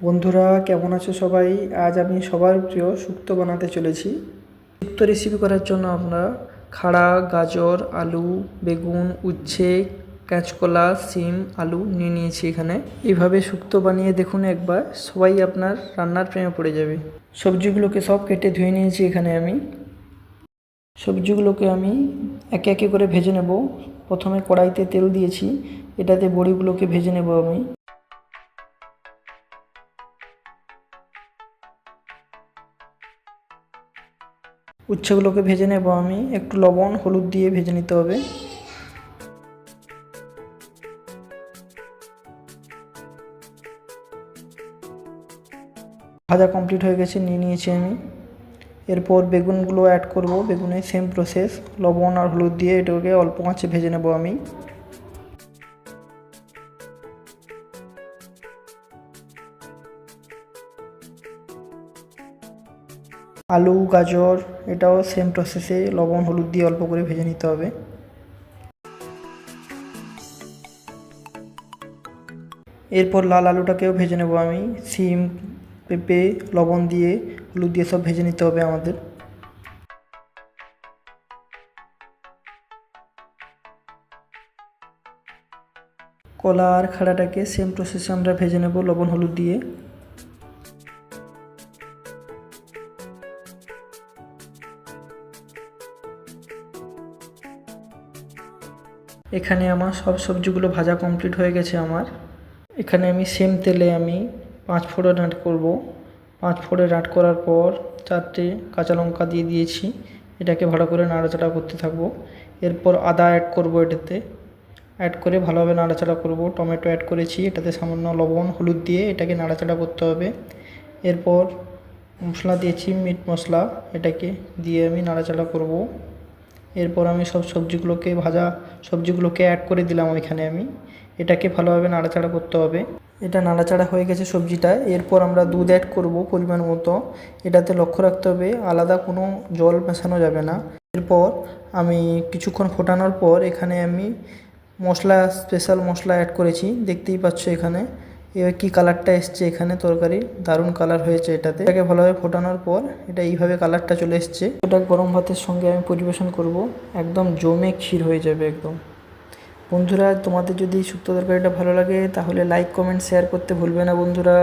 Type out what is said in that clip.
বন্ধুরা কেমন আছো সবাই? আজ আমি সবার প্রিয় শুক্তো বানাতে চলেছি। শুক্তো রেসিপি করার জন্য আমরা খাড়া, গাজর, আলু, বেগুন, উচ্ছে, কাঁচকলা, শিম, আলু নিয়ে নিয়েছি এখানে। এইভাবে শুক্তো বানিয়ে দেখুন একবার, সবাই আপনার রান্নার প্রেমে পড়ে যাবে। সবজিগুলোকে সব কেটে ধুয়ে নিয়েছি এখানে আমি। সবজিগুলোকে আমি একে একে করে ভেজে নেব। প্রথমে কড়াইতে তেল দিয়েছি, এটাতে বড়িগুলোকে ভেজে নেব আমি। উচ্ছেগুলোকে ভেজে নেব আমি, একটু লবণ হলুদ দিয়ে ভেজে নিতে হবে। ভাজা কমপ্লিট হয়ে গেছে, নিয়ে নিয়েছি আমি। এরপর বেগুনগুলো অ্যাড করব। বেগুনে সেম প্রসেস, লবণ আর হলুদ দিয়ে এটাকে অল্প আঁচে ভেজে নেব আমি। আলু, গাজর এটাও সেম প্রসেসে লবণ হলুদ দিয়ে অল্প করে ভেজে নিতে হবে। এরপর লাল আলুটাকেও ভেজে নেব আমি। শিম, পেঁপে লবণ দিয়ে হলুদ দিয়ে সব ভেজে নিতে হবে আমাদের। কলা আর খাড়াটাকে সেম প্রসেসে আমরা ভেজে নেব লবণ হলুদ দিয়ে। এখানে আমার সব সবজিগুলো ভাজা কমপ্লিট হয়ে গেছে আমার। এখানে আমি সেম তেলে আমি 5 ফোড়ন অ্যাড করব। 5 ফোড়ন অ্যাড করার পর 4টে কাঁচা লঙ্কা দিয়ে দিয়েছি। এটাকে ভালো করে নাড়াচাড়া করতে থাকবো। এরপর আদা অ্যাড করব এটাতে। অ্যাড করে ভালোভাবে নাড়াচাড়া করব। টমেটো অ্যাড করেছি, এটাতে সামান্য লবণ হলুদ দিয়ে এটাকে নাড়াচাড়া করতে হবে। এরপর মশলা দিয়েছি, মিট মশলা, এটাকে দিয়ে আমি নাড়াচাড়া করব। এরপর আমি সব ভাজা সবজিগুলোকে অ্যাড করে দিলাম এখানে আমি। এটাকে ভালোভাবে নাড়াচাড়া করতে হবে। এটা নাড়াচাড়া হয়ে গেছে সবজিটা। এরপর আমরা দুধ অ্যাড করব পরিমাণ মতো। এটাতে লক্ষ্য রাখতে হবে আলাদা কোনো জল মেশানো যাবে না। এরপর আমি কিছুক্ষণ ফোটানোর পর এখানে আমি স্পেশাল মশলা অ্যাড করেছি, দেখতেই পাচ্ছ এখানে। এবার কী কালারটা এসছে এখানে, তরকারি দারুণ কালার হয়েছে এটাতে। এটাকে ভালোভাবে ফোটানোর পর এটা এইভাবে কালারটা চলে এসছে। ওটা গরম ভাতের সঙ্গে আমি পরিবেশন করব, একদম জমে ক্ষীর হয়ে যাবে একদম। বন্ধুরা তোমাদের যদি শুক্তো তরকারিটা ভালো লাগে তাহলে লাইক, কমেন্ট, শেয়ার করতে ভুলবে না বন্ধুরা।